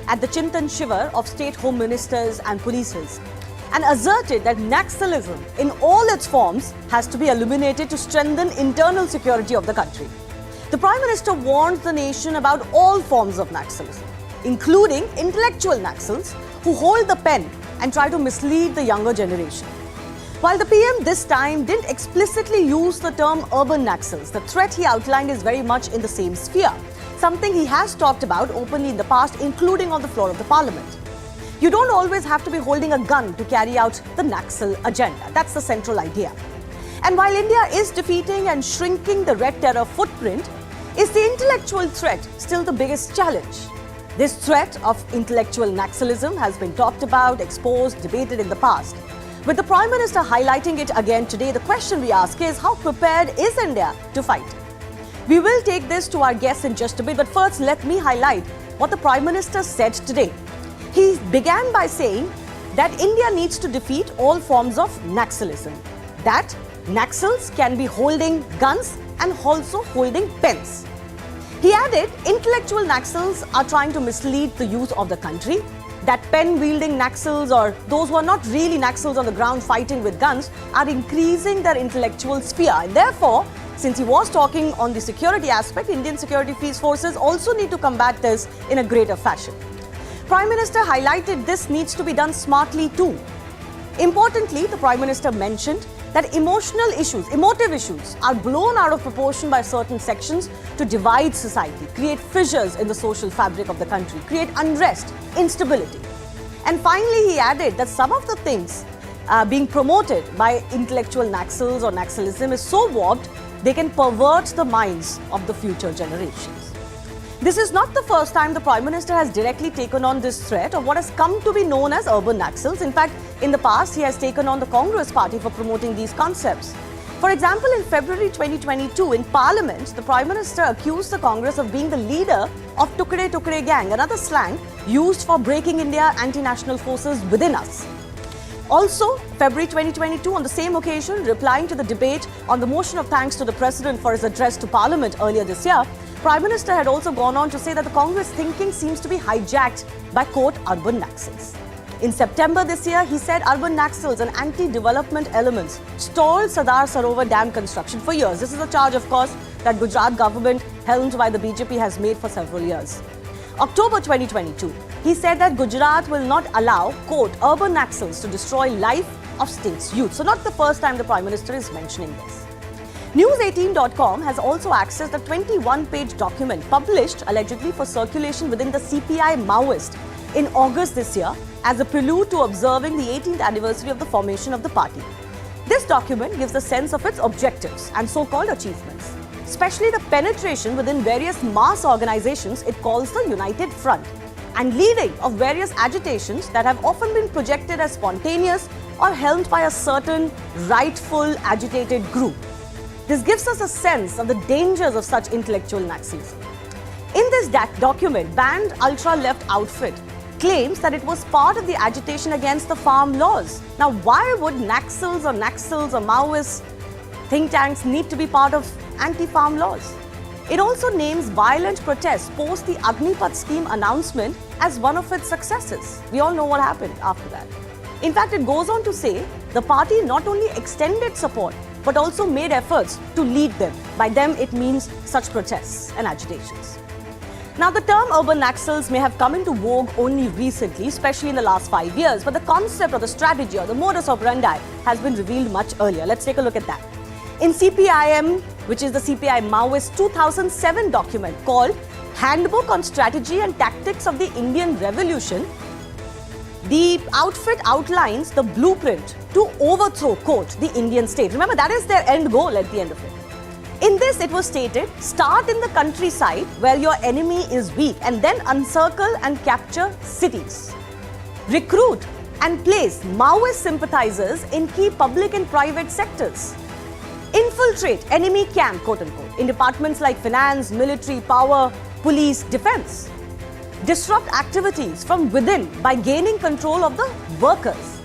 at the Chintan Shivar of state home ministers and polices and asserted that Naxalism in all its forms has to be eliminated to strengthen internal security of the country. The Prime Minister warned the nation about all forms of Naxalism, including intellectual Naxals who hold the pen and try to mislead the younger generation. While the PM this time didn't explicitly use the term urban Naxals, the threat he outlined is very much in the same sphere, something he has talked about openly in the past, including on the floor of the parliament. You don't always have to be holding a gun to carry out the Naxal agenda. That's the central idea. And while India is defeating and shrinking the Red Terror footprint, is the intellectual threat still the biggest challenge? This threat of intellectual Naxalism has been talked about, exposed, debated in the past. With the Prime Minister highlighting it again today, the question we ask is, how prepared is India to fight? We will take this to our guests in just a bit, but first let me highlight what the Prime Minister said today. He began by saying that India needs to defeat all forms of Naxalism. That Naxals can be holding guns and also holding pens. He added, intellectual Naxals are trying to mislead the youth of the country. That pen-wielding Naxals, or those who are not really Naxals on the ground fighting with guns, are increasing their intellectual sphere. And therefore, since he was talking on the security aspect, Indian security forces also need to combat this in a greater fashion. Prime Minister highlighted this needs to be done smartly too. Importantly, the Prime Minister mentioned that emotive issues are blown out of proportion by certain sections to divide society, create fissures in the social fabric of the country, create unrest, instability. And finally, he added that some of the things being promoted by intellectual Naxals or Naxalism is so warped, they can pervert the minds of the future generations. This is not the first time the Prime Minister has directly taken on this threat of what has come to be known as urban Naxals. In fact, in the past, he has taken on the Congress party for promoting these concepts. For example, in February 2022, in Parliament, the Prime Minister accused the Congress of being the leader of Tukde Tukde gang, another slang used for breaking India anti-national forces within us. Also, February 2022, on the same occasion, replying to the debate on the motion of thanks to the President for his address to Parliament earlier this year, Prime Minister had also gone on to say that the Congress thinking seems to be hijacked by, quote, urban Naxals. In September this year, he said urban Naxals and anti-development elements stalled Sardar Sarovar Dam construction for years. This is a charge, of course, that Gujarat government, helmed by the BJP, has made for several years. October 2022, he said that Gujarat will not allow, quote, urban Naxals to destroy life of state's youth. So not the first time the Prime Minister is mentioning this. News18.com has also accessed a 21-page document published allegedly for circulation within the CPI Maoist in August this year as a prelude to observing the 18th anniversary of the formation of the party. This document gives a sense of its objectives and so-called achievements, especially the penetration within various mass organizations it calls the United Front, and leading of various agitations that have often been projected as spontaneous or helmed by a certain rightful agitated group. This gives us a sense of the dangers of such intellectual Naxalism. In this document, banned ultra-left outfit claims that it was part of the agitation against the farm laws. Now, why would Naxals or Maoist think tanks need to be part of anti-farm laws? It also names violent protests post the Agnipath scheme announcement as one of its successes. We all know what happened after that. In fact, it goes on to say the party not only extended support but also made efforts to lead them. By them, it means such protests and agitations. Now, the term urban Naxals may have come into vogue only recently, especially in the last 5 years, but the concept or the strategy or the modus operandi has been revealed much earlier. Let's take a look at that. In CPIM, which is the CPI Maoist 2007 document called Handbook on Strategy and Tactics of the Indian Revolution, the outfit outlines the blueprint to overthrow, quote, the Indian state. Remember, that is their end goal at the end of it. In this, it was stated, start in the countryside where your enemy is weak and then encircle and capture cities. Recruit and place Maoist sympathizers in key public and private sectors. Infiltrate enemy camp, quote unquote, in departments like finance, military, power, police, defense. Disrupt activities from within by gaining control of the workers.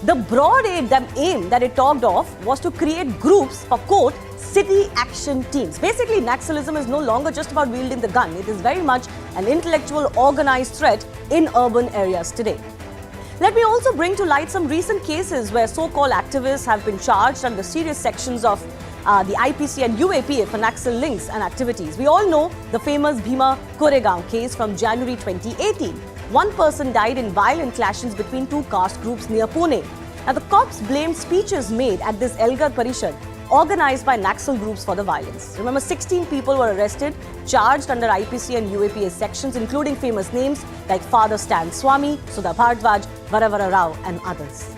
The broad aim that it talked of was to create groups for, quote, city action teams. Basically, Naxalism is no longer just about wielding the gun. It is very much an intellectual organized threat in urban areas today. Let me also bring to light some recent cases where so-called activists have been charged under serious sections of the IPC and UAPA for Naxal links and activities. We all know the famous Bhima Koregaon case from January 2018. One person died in violent clashes between two caste groups near Pune. Now, the cops blamed speeches made at this Elgar Parishad organized by Naxal groups for the violence. Remember, 16 people were arrested, charged under IPC and UAPA sections, including famous names like Father Stan Swami, Sudha Bhardwaj, Varavara Rao and others.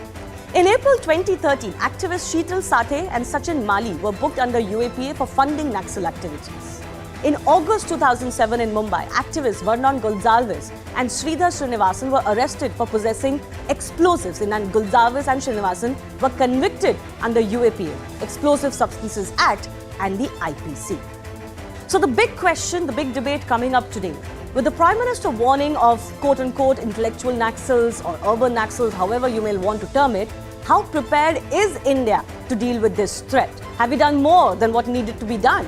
In April 2013, activists Sheetal Sathe and Sachin Mali were booked under UAPA for funding Naxal activities. In August 2007 in Mumbai, activists Vernon Gonsalves and Sridhar Srinivasan were arrested for possessing explosives, and Gonsalves and Srinivasan were convicted under UAPA, Explosive Substances Act and the IPC. So the big question, the big debate coming up today, with the Prime Minister warning of quote-unquote intellectual Naxals or urban Naxals, however you may want to term it, how prepared is India to deal with this threat? Have we done more than what needed to be done?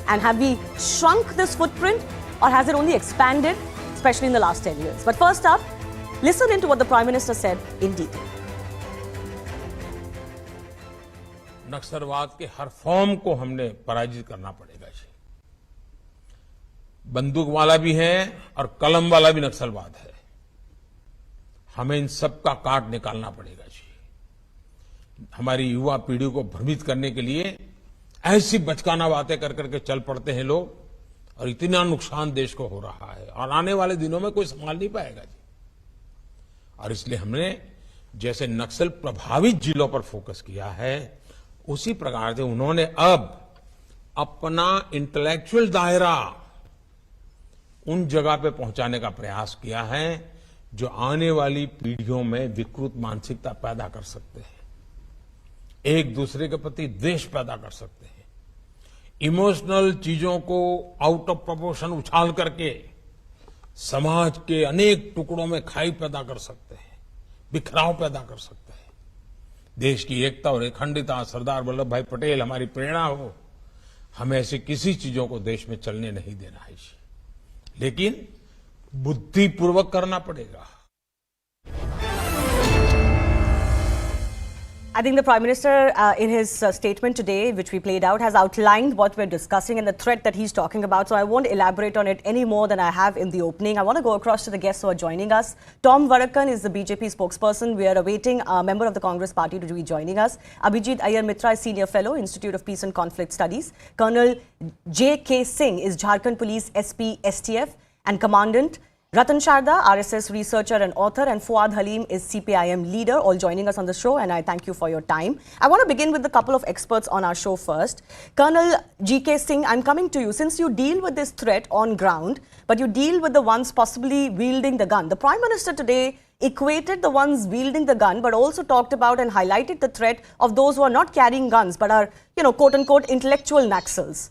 And have we shrunk this footprint, or has it only expanded, especially in the last 10 years? But first up, listen into what the Prime Minister said in detail. नक्सलवाद के हर form को हमने पराजित करना पड़ेगा जी। बंदूक वाला भी है और कलम वाला भी नक्सलवाद है। हमें इन सब का काट निकालना पड़ेगा जी। हमारी युवा पीढ़ी को भ्रमित करने के लिए ऐसी बचकाना बातें कर करके चल पड़ते हैं लोग, और इतना नुकसान देश को हो रहा है और आने वाले दिनों में कोई संभाल नहीं पाएगा जी। और इसलिए हमने जैसे नक्सल प्रभावित जिलों पर फोकस किया है, उसी प्रकार से उन्होंने अब अपना इंटेलेक्चुअल दायरा उन जगह पे पहुंचाने का प्रयास किया है जो आने वाली पीढ़ियों में विकृत मानसिकता पैदा कर सकते हैं, एक दूसरे के प्रति द्वेष पैदा कर सकते हैं, इमोशनल चीजों को आउट ऑफ प्रोपोर्शन उछाल करके समाज के अनेक टुकड़ों में खाई पैदा कर सकते हैं, बिखराव पैदा कर सकते हैं। देश की एकता और अखंडता, सरदार वल्लभ भाई पटेल हमारी प्रेरणा हो, हमें ऐसी किसी चीजों को देश में चलने नहीं देना है, लेकिन बुद्धिपूर्वक करना पड़ेगा। I think the Prime Minister, in his statement today, which we played out, has outlined what we're discussing and the threat that he's talking about. So I won't elaborate on it any more than I have in the opening. I want to go across to the guests who are joining us. Tom Varakkan is the BJP spokesperson. We are awaiting a member of the Congress party to be joining us. Abhijit Iyer Mitra is Senior Fellow, Institute of Peace and Conflict Studies. Colonel J.K. Singh is Jharkhand Police SP STF and Commandant. Ratan Sharda, RSS researcher and author, and Fuad Halim is CPIM leader, all joining us on the show, and I thank you for your time. I want to begin with a couple of experts on our show first. Colonel G.K. Singh, I'm coming to you. Since you deal with this threat on ground, but you deal with the ones possibly wielding the gun, the Prime Minister today equated the ones wielding the gun, but also talked about and highlighted the threat of those who are not carrying guns, but are, quote-unquote intellectual Naxals.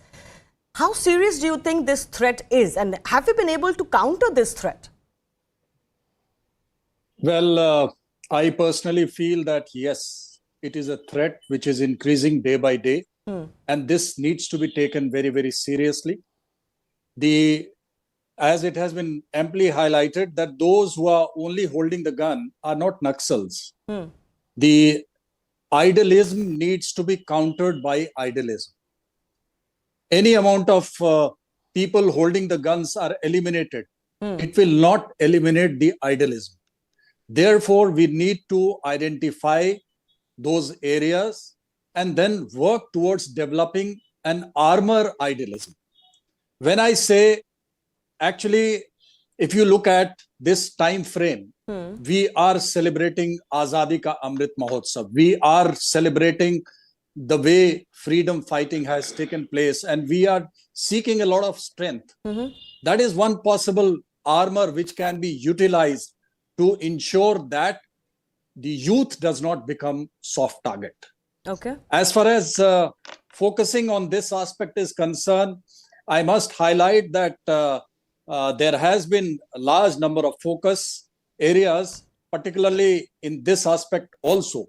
How serious do you think this threat is, and have we been able to counter this threat? Well, I personally feel that yes, it is a threat which is increasing day by day, and this needs to be taken very, very seriously. As it has been amply highlighted, that those who are only holding the gun are not Naxals. The idealism needs to be countered by idealism. Any amount of people holding the guns are eliminated. It will not eliminate the idealism. Therefore, we need to identify those areas and then work towards developing an armor idealism. When I say, actually, if you look at this time frame, we are celebrating Azadi Ka Amrit Mahotsav. We are celebrating the way freedom fighting has taken place, and we are seeking a lot of strength. That is one possible armor which can be utilized to ensure that the youth does not become soft target. Okay. As far as focusing on this aspect is concerned, I must highlight that there has been a large number of focus areas, particularly in this aspect also.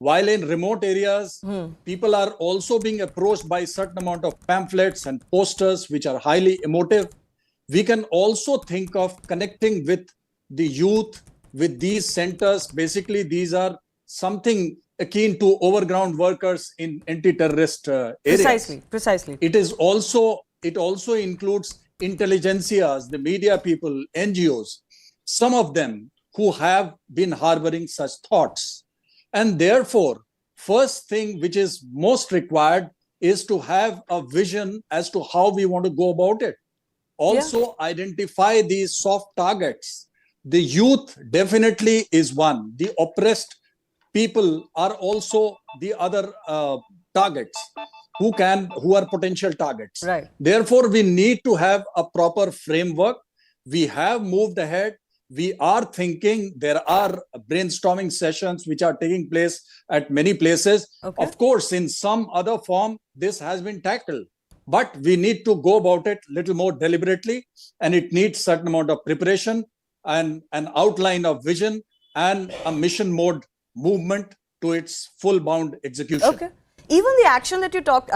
While in remote areas, people are also being approached by a certain amount of pamphlets and posters which are highly emotive, We can also think of connecting with the youth, with these centers. Basically, these are something akin to overground workers in anti-terrorist areas. Precisely. It also includes intelligentsias, the media people, NGOs, some of them who have been harboring such thoughts. And therefore, first thing which is most required is to have a vision as to how we want to go about it. Also, identify these soft targets. The youth definitely is one. The oppressed people are also the other targets who are potential targets. Right. Therefore, we need to have a proper framework. We have moved ahead. We are thinking. There are brainstorming sessions which are taking place at many places. Okay. Of course, in some other form, this has been tackled. But we need to go about it a little more deliberately, and it needs certain amount of preparation and an outline of vision and a mission mode movement to its full bound execution. Okay. Even the action that you talked,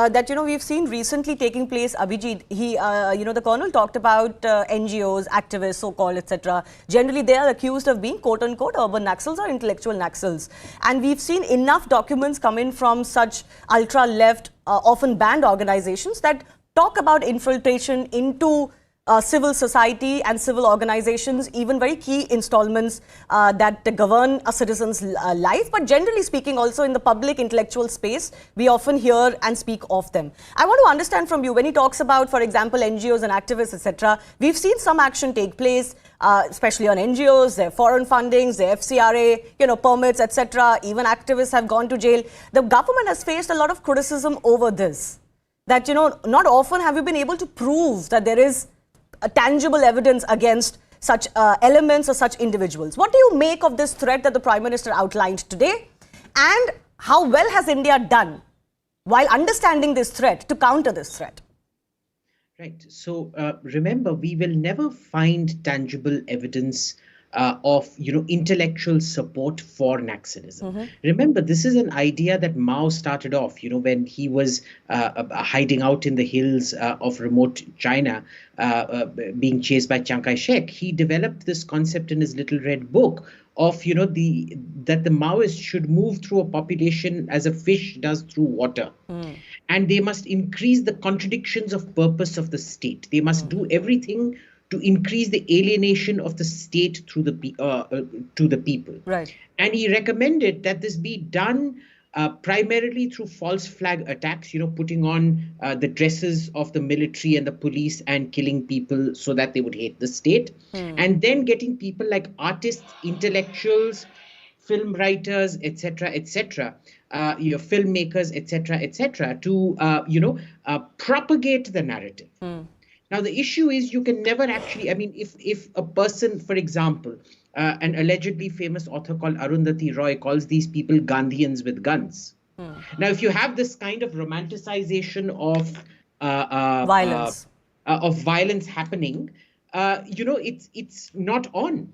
we've seen recently taking place, Abhijit, the colonel talked about NGOs, activists, so-called, etc. Generally, they are accused of being, quote-unquote, urban Naxals or intellectual Naxals. And we've seen enough documents come in from such ultra-left, often banned organizations that talk about infiltration into civil society and civil organizations, even very key installments that govern a citizen's life. But generally speaking, also in the public intellectual space, we often hear and speak of them. I want to understand from you, when he talks about, for example, NGOs and activists, etc., we've seen some action take place, especially on NGOs, their foreign fundings, their FCRA, permits, etc. Even activists have gone to jail. The government has faced a lot of criticism over this. That, not often have you been able to prove that there is tangible evidence against such elements or such individuals. What do you make of this threat that the Prime Minister outlined today? And how well has India done while understanding this threat to counter this threat? Right. So remember, we will never find tangible evidence of intellectual support for Naxalism. Remember, this is an idea that Mao started off, when he was hiding out in the hills of remote China, being chased by Chiang Kai-shek. He developed this concept in his Little Red Book of that the Maoists should move through a population as a fish does through water. And they must increase the contradictions of purpose of the state. They must do everything to increase the alienation of the state through to the people. Right. And he recommended that this be done primarily through false flag attacks, putting on the dresses of the military and the police and killing people so that they would hate the state. And then getting people like artists, intellectuals, film writers, etc., filmmakers, etc., to, propagate the narrative. Now, the issue is you can never actually, if a person, for example, an allegedly famous author called Arundhati Roy calls these people Gandhians with guns. Now, if you have this kind of romanticization of violence happening, it's not on.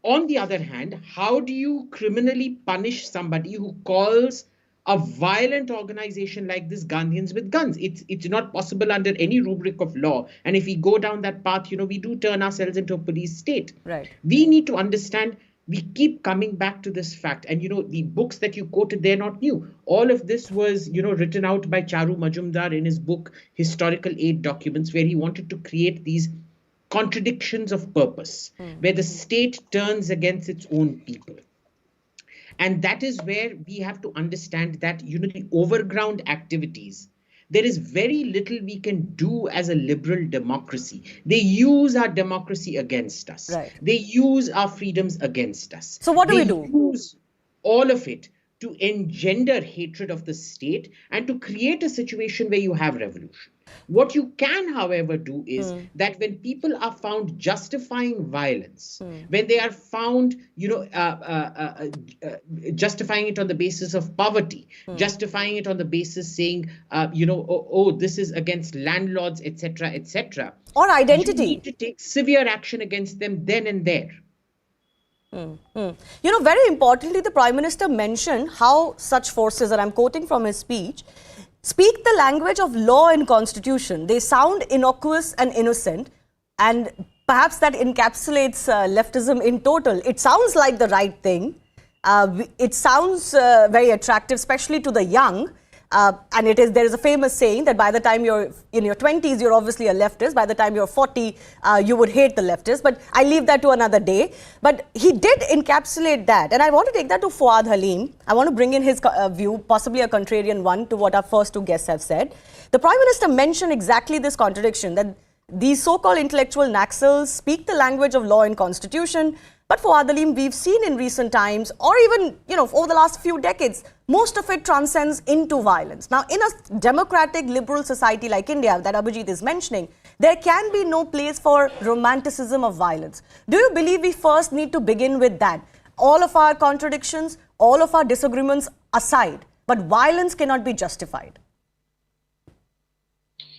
On the other hand, how do you criminally punish somebody who calls a violent organization like this Gandhians with guns? It's not possible under any rubric of law. And if we go down that path, we do turn ourselves into a police state. Right. We need to understand, we keep coming back to this fact. And, the books that you quoted, they're not new. All of this was, written out by Charu Majumdar in his book, Historical Aid Documents, where he wanted to create these contradictions of purpose, where the state turns against its own people. And that is where we have to understand that, the overground activities, there is very little we can do as a liberal democracy. They use our democracy against us. Right. They use our freedoms against us. So what do we do? They use all of it to engender hatred of the state and to create a situation where you have revolution. What you can, however, do is that when people are found justifying violence, when they are found, justifying it on the basis of poverty, justifying it on the basis saying, this is against landlords, etc., etc. Or identity. You need to take severe action against them then and there. Very importantly, the Prime Minister mentioned how such forces, and I'm quoting from his speech, speak the language of law and constitution. They sound innocuous and innocent, And perhaps that encapsulates leftism in total. It sounds like the right thing. It sounds very attractive, especially to the young. And there is a famous saying that by the time you're in your 20s, you're obviously a leftist. By the time you're 40, you would hate the leftists. But I leave that to another day. But he did encapsulate that. And I want to take that to Fuad Halim. I want to bring in his view, possibly a contrarian one, to what our first two guests have said. The Prime Minister mentioned exactly this contradiction, that these so-called intellectual Naxals speak the language of law and constitution. But for Adalim, we've seen in recent times, or even, over the last few decades, most of it transcends into violence. Now, in a democratic, liberal society like India, that Abhijit is mentioning, there can be no place for romanticism of violence. Do you believe we first need to begin with that? All of our contradictions, all of our disagreements aside, but violence cannot be justified.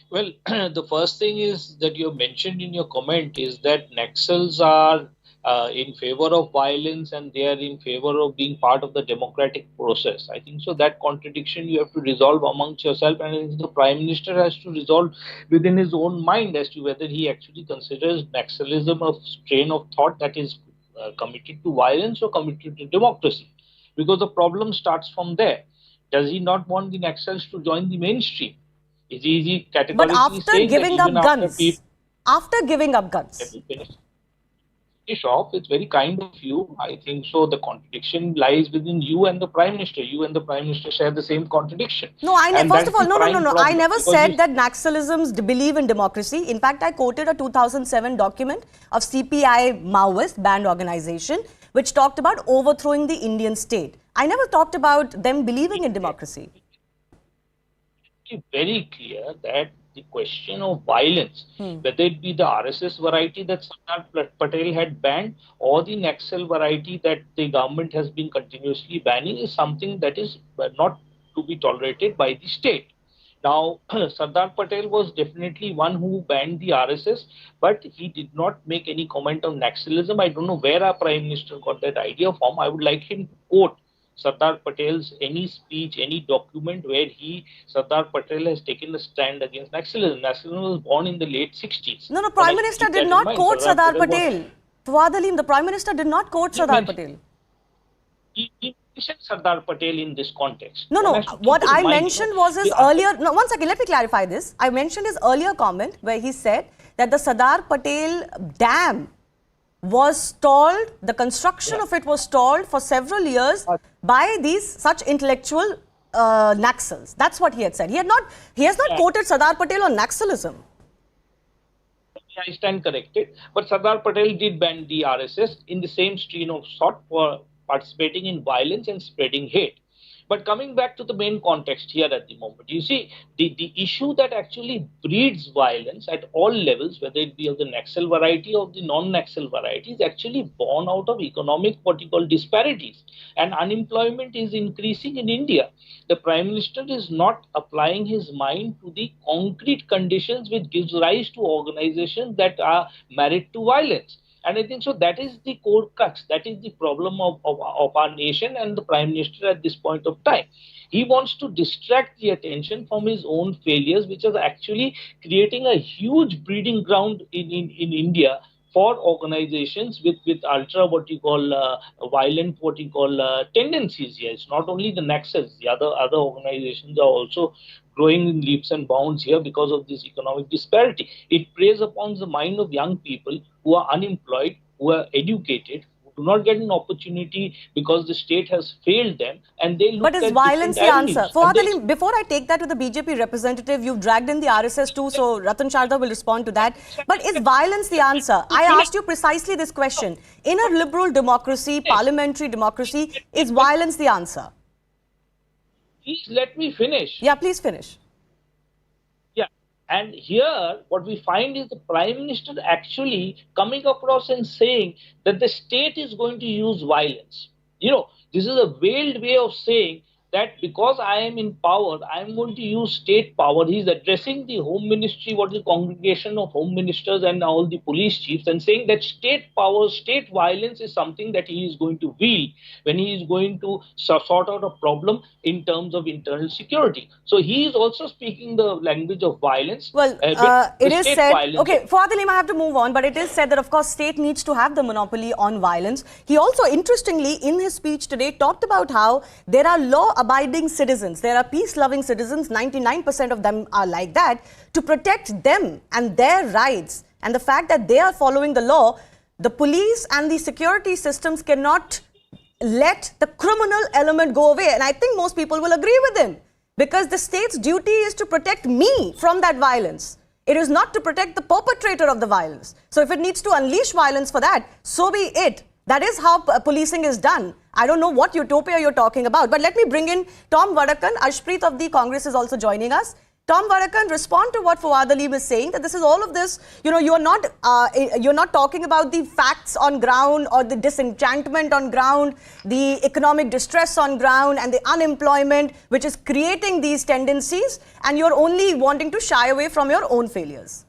Well, the first thing is that you mentioned in your comment is that Naxals are in favor of violence and they are in favor of being part of the democratic process. I think so that contradiction you have to resolve amongst yourself, and I think the Prime Minister has to resolve within his own mind as to whether he actually considers Naxalism a strain of thought that is committed to violence or committed to democracy. Because the problem starts from there. Does he not want the Naxals to join the mainstream? Is he categorically but after giving up guns, after giving up guns. Finish off, it's very kind of you. I think so. The contradiction lies within you and the Prime Minister. You and the Prime Minister share the same contradiction. No, first of all, no. I never said that Naxalisms believe in democracy. In fact, I quoted a 2007 document of CPI Maoist banned organization, which talked about overthrowing the Indian state. I never talked about them believing in democracy. Very clear that the question of violence, whether it be the RSS variety that Sardar Patel had banned or the Naxal variety that the government has been continuously banning, is something that is not to be tolerated by the state. Now, Sardar Patel was definitely one who banned the RSS, but he did not make any comment on Naxalism. I don't know where our Prime Minister got that idea from. I would like him to quote Sardar Patel's any speech, any document where Sardar Patel has taken a stand against Naxalism. Naxalism was born in the late 60s. No, Prime Minister did not quote Sardar Patel. Fuad Halim, the Prime Minister did not quote Sardar Patel. He mentioned Sardar Patel in this context. No. What I mentioned was his earlier... No, one second, let me clarify this. I mentioned his earlier comment where he said that the Sardar Patel dam was stalled, the construction of it was stalled for several years by these such intellectual Naxals. That's what he had said. He has not quoted Sardar Patel on Naxalism. I stand corrected. But Sardar Patel did ban the RSS in the same strain of thought for participating in violence and spreading hate. But coming back to the main context here at the moment, you see, the issue that actually breeds violence at all levels, whether it be of the Naxal variety or the non-Naxal variety, is actually born out of economic, what you call, disparities. And unemployment is increasing in India. The Prime Minister is not applying his mind to the concrete conditions which gives rise to organizations that are married to violence. And I think so that is the core crux, that is the problem of our nation and the Prime Minister at this point of time. He wants to distract the attention from his own failures, which is actually creating a huge breeding ground in India for organizations with ultra violent tendencies here. It's not only the Naxals, the other organizations are also growing in leaps and bounds here because of this economic disparity. It preys upon the mind of young people who are unemployed, who are educated, who do not get an opportunity because the state has failed them, and they look But is violence the answer? Before I take that to the BJP representative, you've dragged in the RSS too, so Ratan Sharda will respond to that. But is violence the answer? I asked you precisely this question. In a liberal democracy, parliamentary democracy, is violence the answer? Please let me finish. Yeah, please finish. Yeah, and here what we find is the Prime Minister actually coming across and saying that the state is going to use violence. You know, this is a veiled way of saying that because I am in power, I am going to use state power. He's addressing the Home Ministry, what is the congregation of Home Ministers and all the police chiefs, and saying that state power, state violence is something that he is going to wield when he is going to sort out a problem in terms of internal security. So he is also speaking the language of violence. Well, it is said, okay, Fuad Aleem, I have to move on, but it is said that, of course, state needs to have the monopoly on violence. He also, interestingly, in his speech today, talked about how there are law-abiding citizens, there are peace-loving citizens, 99% of them are like that, to protect them and their rights. And the fact that they are following the law, the police and the security systems cannot let the criminal element go away. And I think most people will agree with him, because the state's duty is to protect me from that violence. It is not to protect the perpetrator of the violence. So if it needs to unleash violence for that, so be it. That is how policing is done. I don't know what utopia you're talking about. But let me bring in Tom Vadakan. Arshpreet of the Congress is also joining us. Tom Vadakan, respond to what Fuad Aleem is saying, that this is all of this, you know, you're not talking about the facts on ground or the disenchantment on ground, the economic distress on ground and the unemployment which is creating these tendencies, and you're only wanting to shy away from your own failures.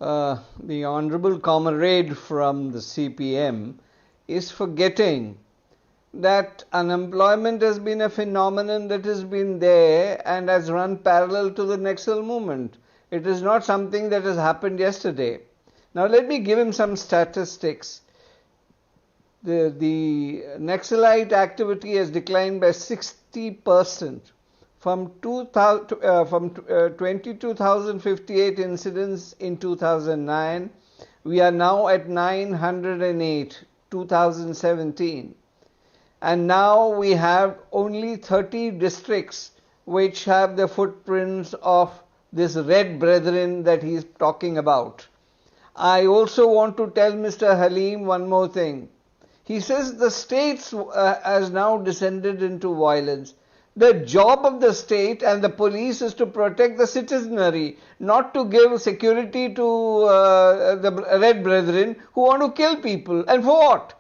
The honorable comrade from the CPM is forgetting that unemployment has been a phenomenon that has been there and has run parallel to the Naxal movement. It is not something that has happened yesterday. Now let me give him some statistics. The Naxalite activity has declined by 60%. From 22,058 incidents in 2009, we are now at 908, 2017. And now we have only 30 districts which have the footprints of this red brethren that he is talking about. I also want to tell Mr. Halim one more thing. He says the states has now descended into violence. The job of the state and the police is to protect the citizenry, not to give security to the red brethren who want to kill people. And for what?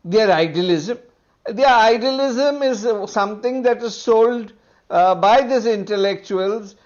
Their idealism. Their idealism is something that is sold by these intellectuals,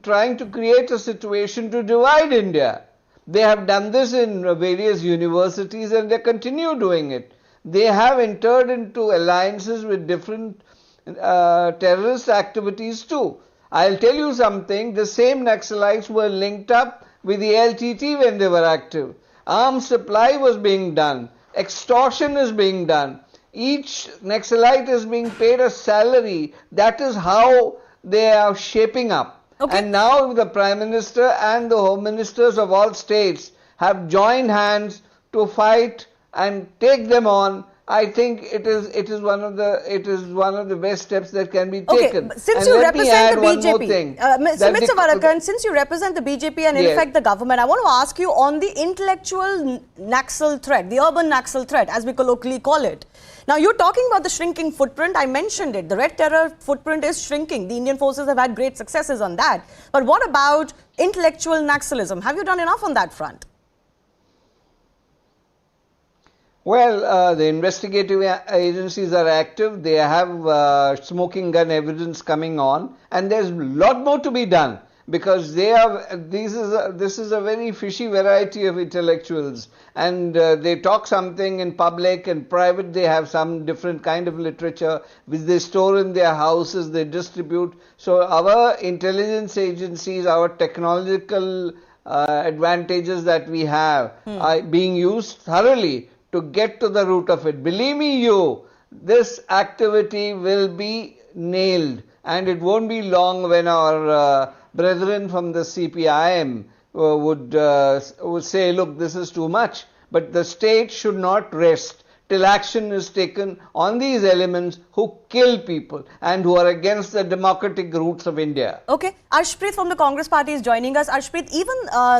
trying to create a situation to divide India. They have done this in various universities and they continue doing it. They have entered into alliances with different terrorist activities too. I'll tell you something, the same Naxalites were linked up with the LTT when they were active. Arms supply was being done. Extortion is being done. Each Naxalite is being paid a salary. That is how they are shaping up. Okay. And now the Prime Minister and the Home Ministers of all states have joined hands to fight and take them on. I think it is one of the best steps that can be taken. Okay, since you represent the BJP, Mr. Vadakan, since you represent the BJP and in effect the government, I want to ask you on the intellectual Naxal threat, the urban Naxal threat, as we colloquially call it. Now, you're talking about the shrinking footprint. I mentioned it. The Red Terror footprint is shrinking. The Indian forces have had great successes on that. But what about intellectual Naxalism? Have you done enough on that front? Well, the investigative agencies are active. They have smoking gun evidence coming on, and there's a lot more to be done because this is a very fishy variety of intellectuals, and they talk something in public and private. They have some different kind of literature which they store in their houses. They distribute. So our intelligence agencies, our technological advantages that we have are being used thoroughly to get to the root of it. Believe me, this activity will be nailed, and it won't be long when our brethren from the CPIM would say, look, this is too much. But the state should not rest till action is taken on these elements who kill people and who are against the democratic roots of India. Okay, Arshpreet from the Congress Party is joining us. Arshpreet, even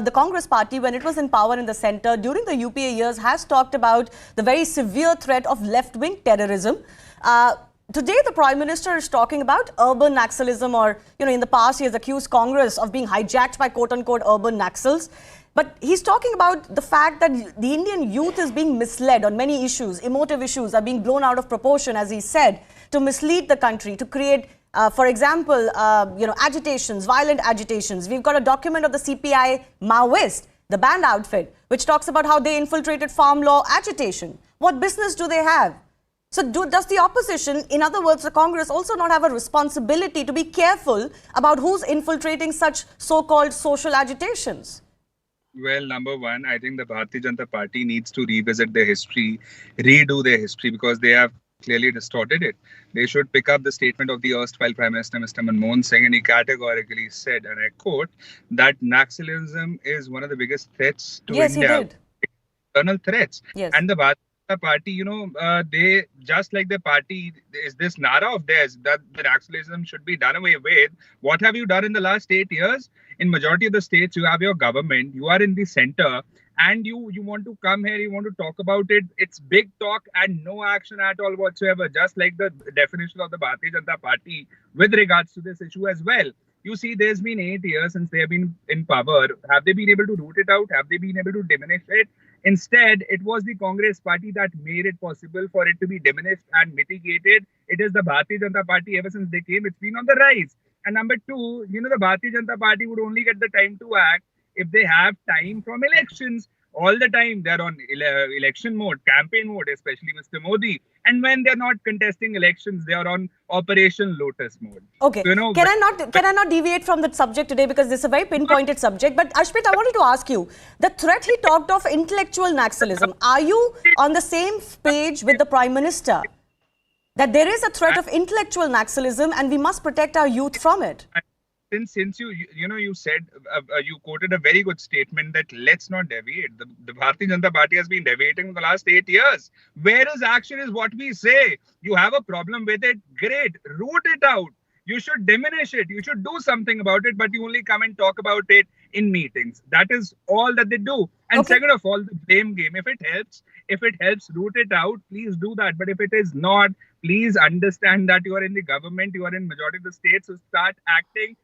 the Congress Party, when it was in power in the centre during the UPA years, has talked about the very severe threat of left-wing terrorism. Today, the Prime Minister is talking about urban Naxalism, or, in the past, he has accused Congress of being hijacked by quote-unquote urban Naxals. But he's talking about the fact that the Indian youth is being misled on many issues. Emotive issues are being blown out of proportion, as he said, to mislead the country, to create, for example, agitations, violent agitations. We've got a document of the CPI Maoist, the band outfit, which talks about how they infiltrated farm law agitation. What business do they have? So does the opposition, in other words, the Congress, also not have a responsibility to be careful about who's infiltrating such so-called social agitations? Well, number one, I think the Bharatiya Janata Party needs to revisit their history, redo their history, because they have clearly distorted it. They should pick up the statement of the erstwhile Prime Minister, Mr. Manmohan Singh, and he categorically said, and I quote, that Naxalism is one of the biggest threats to India. Yes, he did. External threats. Yes. And the Bharatiya Janata Party, they, just like the party, is this nara of theirs that the Naxalism should be done away with. What have you done in the last 8 years? In majority of the states, you have your government, you are in the center, and you want to come here, you want to talk about it. It's big talk and no action at all whatsoever, just like the definition of the Bharatiya Janata Party with regards to this issue as well. You see, there's been 8 years since they have been in power. Have they been able to root it out? Have they been able to diminish it? Instead, it was the Congress party that made it possible for it to be diminished and mitigated. It is the Bharatiya Janata Party, ever since they came, it's been on the rise. And number two, the Bharatiya Janata Party would only get the time to act if they have time from elections. All the time they're on election mode, campaign mode, especially Mr. Modi. And when they're not contesting elections, they are on Operation Lotus mode. Okay. So, can I not deviate from that subject today, because this is a very pinpointed subject? But Ashmit, I wanted to ask you, the threat he talked of, intellectual Naxalism, are you on the same page with the Prime Minister that there is a threat of intellectual Naxalism and we must protect our youth from it? Since you said, you quoted a very good statement that let's not deviate. The Bharatiya Janata Party has been deviating for the last 8 years. Where is action is what we say. You have a problem with it, great, root it out. You should diminish it. You should do something about it, but you only come and talk about it in meetings. That is all that they do. And second of all, the blame game. If it helps root it out, please do that. But if it is not, please understand that you are in the government, you are in majority of the states, so start acting.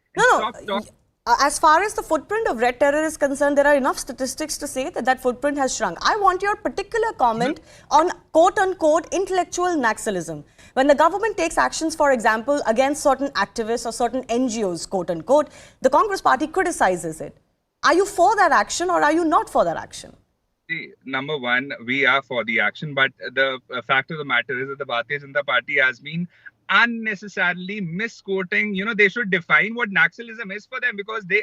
As far as the footprint of red terror is concerned, there are enough statistics to say that footprint has shrunk. I want your particular comment on quote-unquote intellectual Naxalism. When the government takes actions, for example, against certain activists or certain NGOs, quote-unquote, the Congress party criticizes it. Are you for that action or are you not for that action? See, number one, we are for the action, but the fact of the matter is that the Bharatiya Janata Party has been unnecessarily misquoting. They should define what Naxalism is for them, because they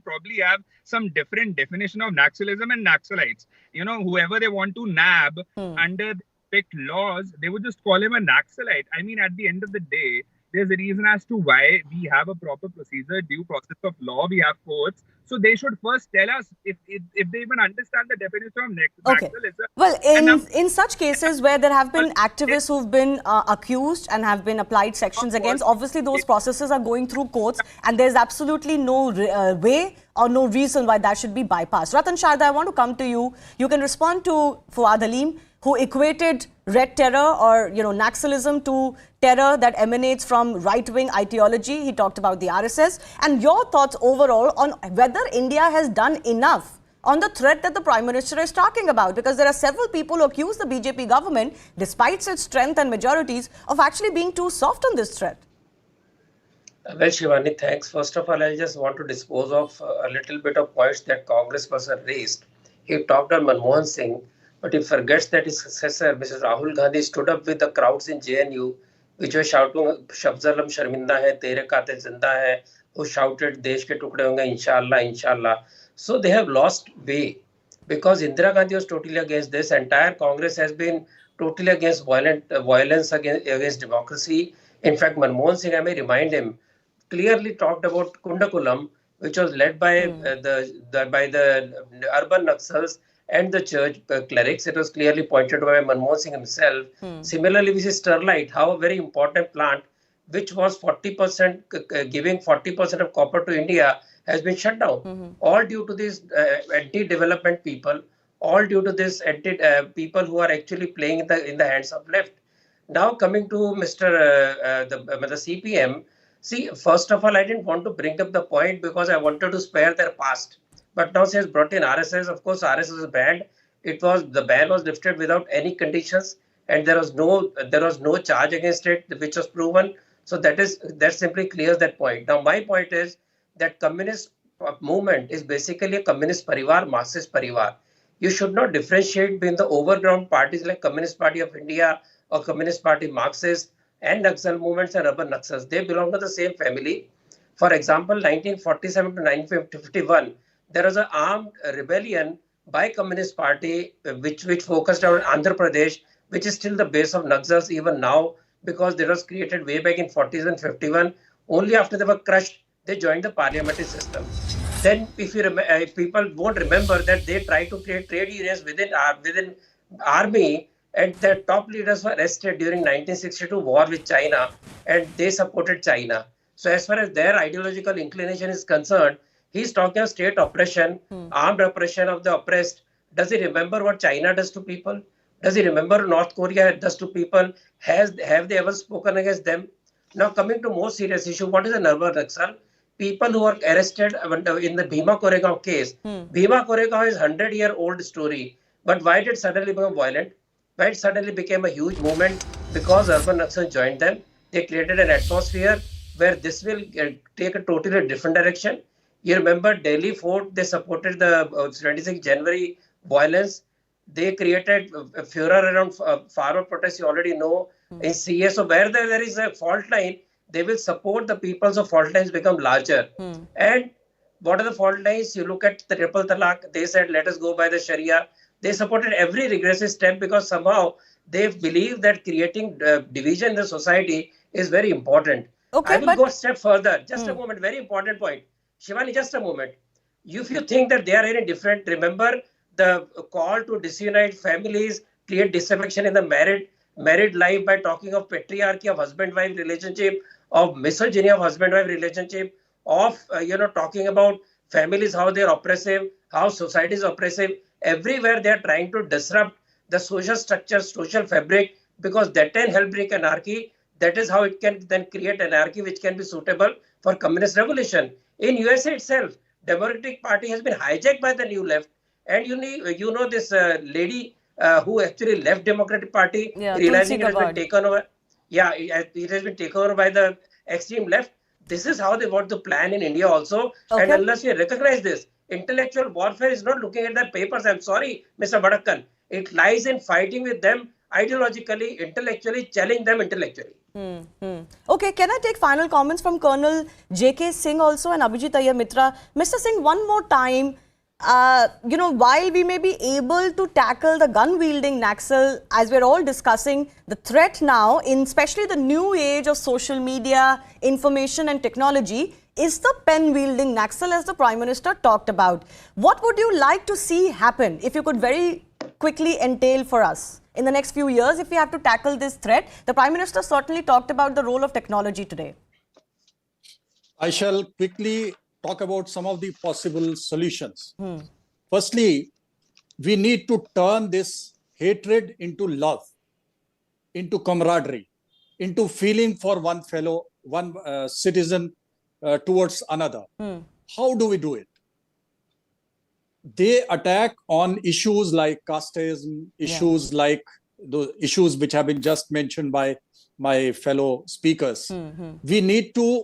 probably have some different definition of Naxalism and Naxalites. Whoever they want to nab under strict laws, they would just call him a Naxalite. I mean, at the end of the day, there's a reason as to why we have a proper procedure, due process of law, we have courts. So they should first tell us if they even understand the definition of Naxalism. Well, in such cases where there have been activists who've been accused and have been applied sections against, obviously those processes are going through courts and there's absolutely no way or no reason why that should be bypassed. Ratan Sharda, I want to come to you. You can respond to Fuad Aleem, who equated red terror or Naxalism to terror that emanates from right-wing ideology. He talked about the RSS. And your thoughts overall on whether India has done enough on the threat that the Prime Minister is talking about, because there are several people who accuse the BJP government, despite its strength and majorities, of actually being too soft on this threat. Well, Shivani, thanks. First of all, I just want to dispose of a little bit of points that Congress person raised. He talked on Manmohan Singh, but he forgets that his successor, Mrs. Rahul Gandhi, stood up with the crowds in JNU, which were shouting, Shabzalam Sharminda hai, Tere Kate Zinda hai, who shouted, Desh ke tukde honge, Inshallah, Inshallah. So they have lost way, because Indira Gandhi was totally against this. Entire Congress has been totally against violence against democracy. In fact, Manmohan Singh, I may remind him, clearly talked about Kundakulam, which was led by the urban Naxals and the church clerics. It was clearly pointed out by Manmohan Singh himself. Similarly, we see Sterlite, how a very important plant, which was 40% giving 40% of copper to India, has been shut down. All due to these anti-development people, all due to this people who are actually playing in the hands of left. Now coming to the CPM, see, first of all, I didn't want to bring up the point because I wanted to spare their past. but now she has brought in RSS. Of course, RSS was banned. The ban was lifted without any conditions, and there was no charge against it, which was proven. So that simply clears that point. Now, my point is that communist movement is basically a communist parivar, Marxist parivar. You should not differentiate between the overground parties like Communist Party of India or Communist Party Marxist and Naxal movements and urban Naxals. They belong to the same family. For example, 1947 to 1951, there was an armed rebellion by Communist Party which focused on Andhra Pradesh, which is still the base of Naxals even now, because they was created way back in 40s and 51. Only after they were crushed, they joined the parliamentary system. Then, if people won't remember that they tried to create trade unions within army, and their top leaders were arrested during 1962 war with China, and they supported China. So, as far as their ideological inclination is concerned, he's talking of state oppression, armed oppression of the oppressed. Does he remember what China does to people? Does he remember North Korea does to people? Have they ever spoken against them? Now, coming to more serious issue, what is an urban Naxal? People who were arrested in the Bhima Koregaon case. Bhima Koregaon is a 100-year-old story. But why did it suddenly become violent? Why it suddenly became a huge movement? Because urban Naxals joined them. They created an atmosphere where this will take a totally different direction. You remember Delhi Fort, they supported the 26th January violence. They created a furor around farmer protests, you already know. In CS, so where there is a fault line, they will support the people, so fault lines become larger. And what are the fault lines? You look at the triple talaq, they said, let us go by the Sharia. They supported every regressive step because somehow they believe that creating division in the society is very important. Okay, I will go a step further. Just a moment, very important point. Shivani, just a moment. If you think that they are any different, remember the call to disunite families, create disaffection in the married life by talking of patriarchy of husband-wife relationship, of misogyny of husband-wife relationship, of talking about families, how they're oppressive, how society is oppressive. Everywhere they are trying to disrupt the social structure, social fabric, because that can help bring anarchy. That is how it can then create anarchy which can be suitable for communist revolution. In USA itself, Democratic Party has been hijacked by the new left. And you know this lady who actually left Democratic Party, realizing it has been taken over. Yeah, it has been taken over by the extreme left. This is how they want to plan in India also. Okay. And unless we recognize this, intellectual warfare is not looking at their papers. I'm sorry, Mr. Vadakkan. It lies in fighting with them ideologically, intellectually, challenging them intellectually. Okay, can I take final comments from Colonel J.K. Singh also and Abhijit Iyer Mitra? Mr. Singh, one more time. While we may be able to tackle the gun-wielding Naxal, as we're all discussing, the threat now, in especially the new age of social media, information and technology, is the pen-wielding Naxal, as the Prime Minister talked about. What would you like to see happen, if you could very quickly entail for us, in the next few years, if we have to tackle this threat? The Prime Minister certainly talked about the role of technology today. I shall quickly talk about some of the possible solutions. Firstly, we need to turn this hatred into love, into camaraderie, into feeling for one citizen towards another. How do we do it? They attack on issues like casteism, issues like the issues which have been just mentioned by my fellow speakers. We need to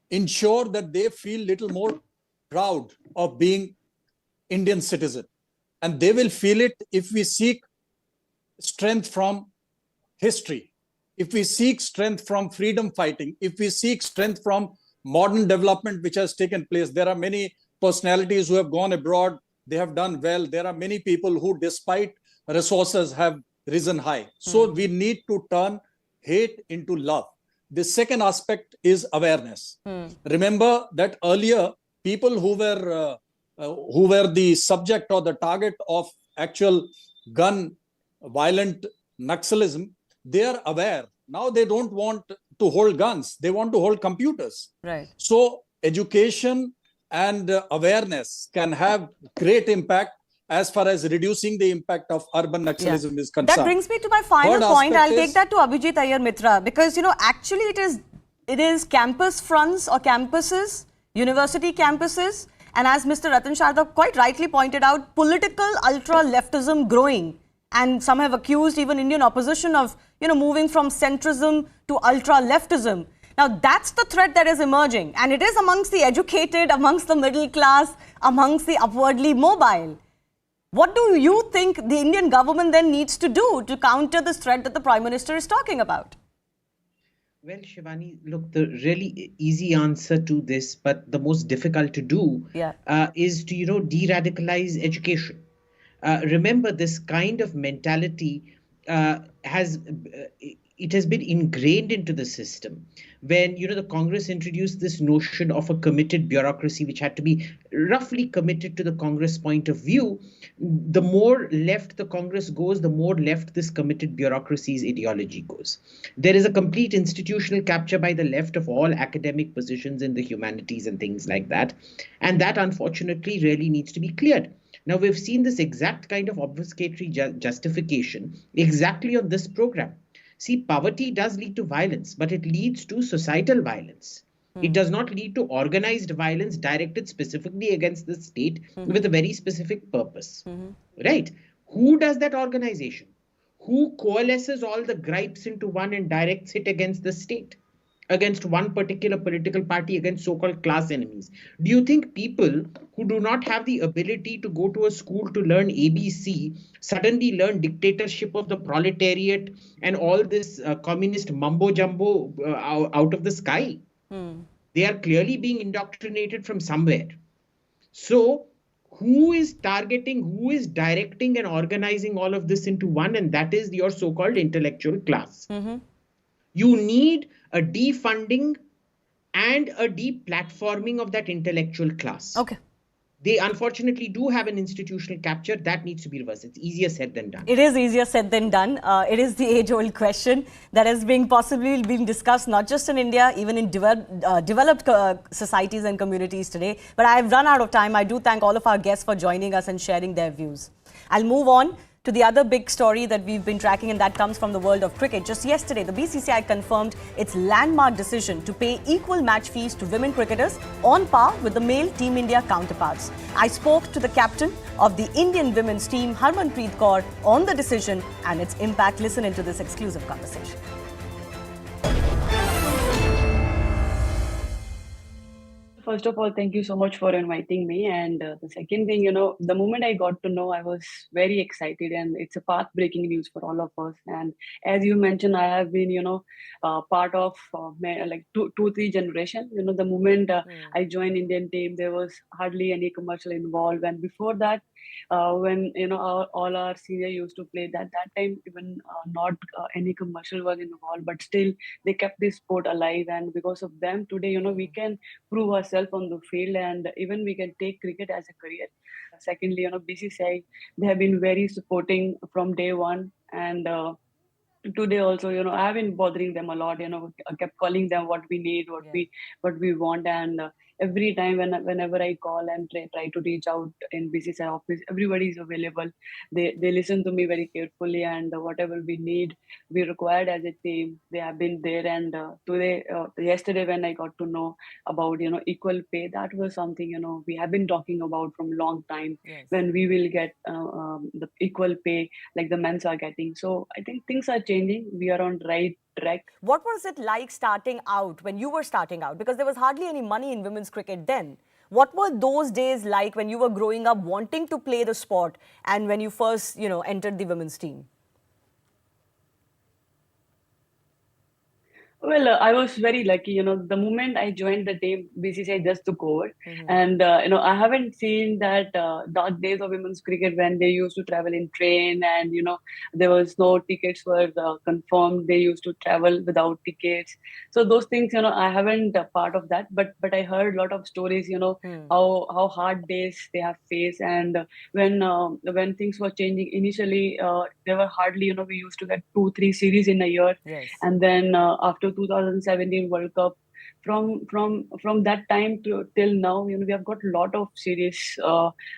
ensure that they feel little more proud of being Indian citizen. And they will feel it if we seek strength from history, if we seek strength from freedom fighting, if we seek strength from modern development which has taken place. There are many personalities who have gone abroad. They have done well. There are many people who, despite resources, have risen high. So we need to turn hate into love. The second aspect is awareness. Remember that earlier, people who were the subject or the target of actual gun violent Naxalism, they are aware. Now they don't want to hold guns. They want to hold computers. Right. So education and awareness can have great impact as far as reducing the impact of urban Naxalism is concerned. That brings me to my final point. I'll take that to Abhijit Iyer Mitra, because actually it is campus fronts or campuses, university campuses, And as Mr. Ratan Sharda quite rightly pointed out, political ultra-leftism growing. And some have accused even Indian opposition of, moving from centrism to ultra-leftism. Now, that's the threat that is emerging. And it is amongst the educated, amongst the middle class, amongst the upwardly mobile. What do you think the Indian government then needs to do to counter this threat that the Prime Minister is talking about? Well, Shivani, look, the really easy answer to this, but the most difficult to do, is to, de-radicalize education. Remember, this kind of mentality has been ingrained into the system. When, the Congress introduced this notion of a committed bureaucracy, which had to be roughly committed to the Congress point of view, the more left the Congress goes, the more left this committed bureaucracy's ideology goes. There is a complete institutional capture by the left of all academic positions in the humanities and things like that. And that, unfortunately, really needs to be cleared. Now, we've seen this exact kind of obfuscatory justification exactly on this program. See, poverty does lead to violence, but it leads to societal violence. It does not lead to organized violence directed specifically against the state with a very specific purpose. Right? Who does that organization? Who coalesces all the gripes into one and directs it against the state? Against one particular political party, against so-called class enemies? Do you think people who do not have the ability to go to a school to learn ABC suddenly learn dictatorship of the proletariat and all this communist mumbo-jumbo out of the sky? They are clearly being indoctrinated from somewhere. So who is targeting, who is directing and organizing all of this into one? And that is your so-called intellectual class. You need a defunding and a deplatforming of that intellectual class. Okay. They unfortunately do have an institutional capture that needs to be reversed. It's easier said than done. It is easier said than done. It is the age-old question that is possibly being discussed not just in India, even in developed societies and communities today. But I've run out of time. I do thank all of our guests for joining us and sharing their views. I'll move on to the other big story that we've been tracking, and that comes from the world of cricket. Just yesterday, the BCCI confirmed its landmark decision to pay equal match fees to women cricketers on par with the male Team India counterparts. I spoke to the captain of the Indian women's team, Harmanpreet Kaur, on the decision and its impact. Listen into this exclusive conversation. First of all, thank you so much for inviting me. And the second thing, the moment I got to know, I was very excited, and it's a path-breaking news for all of us. And as you mentioned, I have been, part of like two, three generations. The moment I joined Indian team, there was hardly any commercial involved. And before that, when all our senior used to play, that time even not any commercial was involved, but still they kept this sport alive. And because of them, today, we can prove ourselves on the field, and even we can take cricket as a career. Secondly, BCCI, they have been very supporting from day one, and today also, I have been bothering them a lot. I kept calling them what we need, what we want, and every time whenever I call and try to reach out in BCCI office, everybody is available. They listen to me very carefully, and whatever we need, we required as a team, they have been there. And yesterday when I got to know about equal pay, that was something we have been talking about from long time. Yes. When we will get the equal pay like the men's are getting. So I think things are changing. We are on right track. What was it like starting out, when you were starting out? Because there was hardly any money in women's cricket then. What were those days like when you were growing up wanting to play the sport and when you first, entered the women's team? Well, I was very lucky. The moment I joined the team, BCCI just took over. And, I haven't seen that dark days of women's cricket when they used to travel in train and, there was no tickets were confirmed. They used to travel without tickets. So those things, I haven't part of that. But I heard a lot of stories, how hard days they have faced. And when things were changing initially, there were hardly, we used to get 2-3 series in a year. Yes. And then after 2017 World Cup, from that time to till now, we have got a lot of series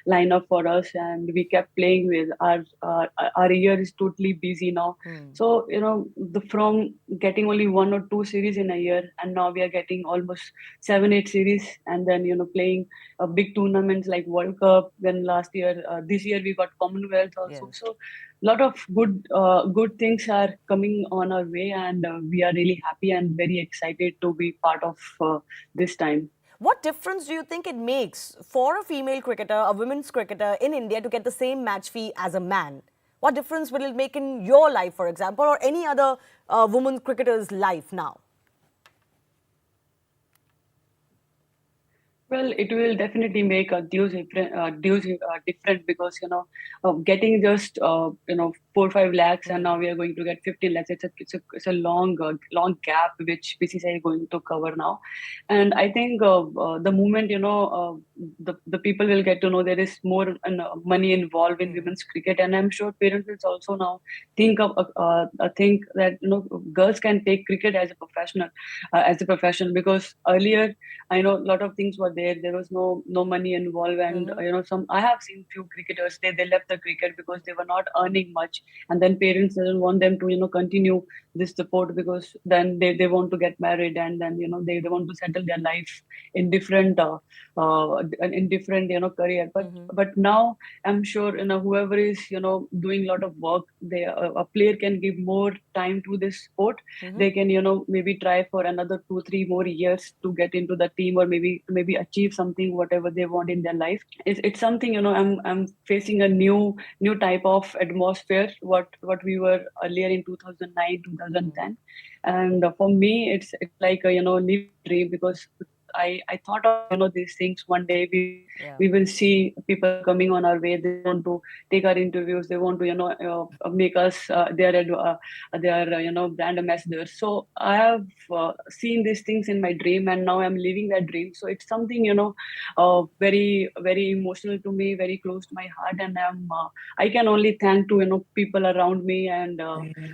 lineup for us, and we kept playing with our year is totally busy now. So the from getting only one or two series in a year, and now we are getting almost 7-8 series, and then playing big tournaments like World Cup. Then last year, this year we got Commonwealth also. Yes. So lot of good things are coming on our way, and we are really happy and very excited to be part of this time. What difference do you think it makes for a female cricketer, a women's cricketer in India to get the same match fee as a man? What difference will it make in your life, for example, or any other women cricketer's life now? Well, it will definitely make a different because getting just 4-5 lakhs, and now we are going to get 15 lakhs. It's a long gap which BCCI is going to cover now, and I think the moment the people will get to know there is more money involved in women's cricket, and I'm sure parents will also now think that girls can take cricket as a profession, because earlier I know a lot of things were there. There was no money involved, and I have seen few cricketers they left the cricket because they were not earning much, and then parents didn't want them to continue this support, because then they want to get married, and then they want to settle their life in different career. But now I'm sure whoever is doing a lot of work, a player can give more time to this sport. They can maybe try for another 2-3 more years to get into the team, or maybe achieve something whatever they want in their life. It's something I'm facing a new type of atmosphere what we were earlier in 2009 2010. And for me it's like a living dream, because I thought of these things. One day we will see people coming on our way. They want to take our interviews. They want to make us their brand ambassadors. So I have seen these things in my dream, and now I'm living that dream. So it's something very very emotional to me, very close to my heart, and I can only thank to people around me, and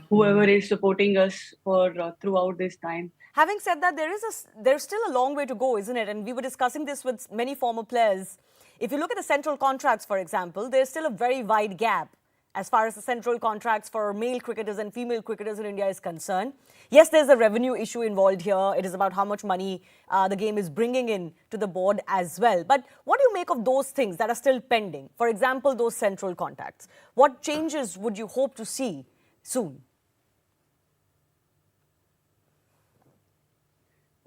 whoever is supporting us for throughout this time. Having said that, there's still a long way to go, isn't it? And we were discussing this with many former players. If you look at the central contracts, for example, there's still a very wide gap as far as the central contracts for male cricketers and female cricketers in India is concerned. Yes, there's a revenue issue involved here. It is about how much money the game is bringing in to the board as well. But what do you make of those things that are still pending? For example, those central contracts. What changes would you hope to see soon?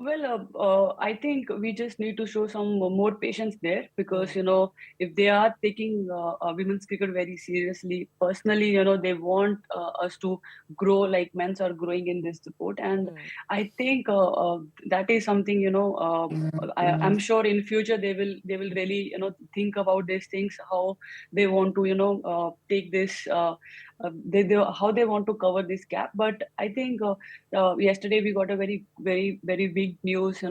Well, I think we just need to show some more patience there, because if they are taking women's cricket very seriously, personally, they want us to grow like men's are growing in this sport, and I think that is something I'm sure in future they will really think about these things, how they want to take this. How they want to cover this gap. But I think yesterday we got a very very very big news,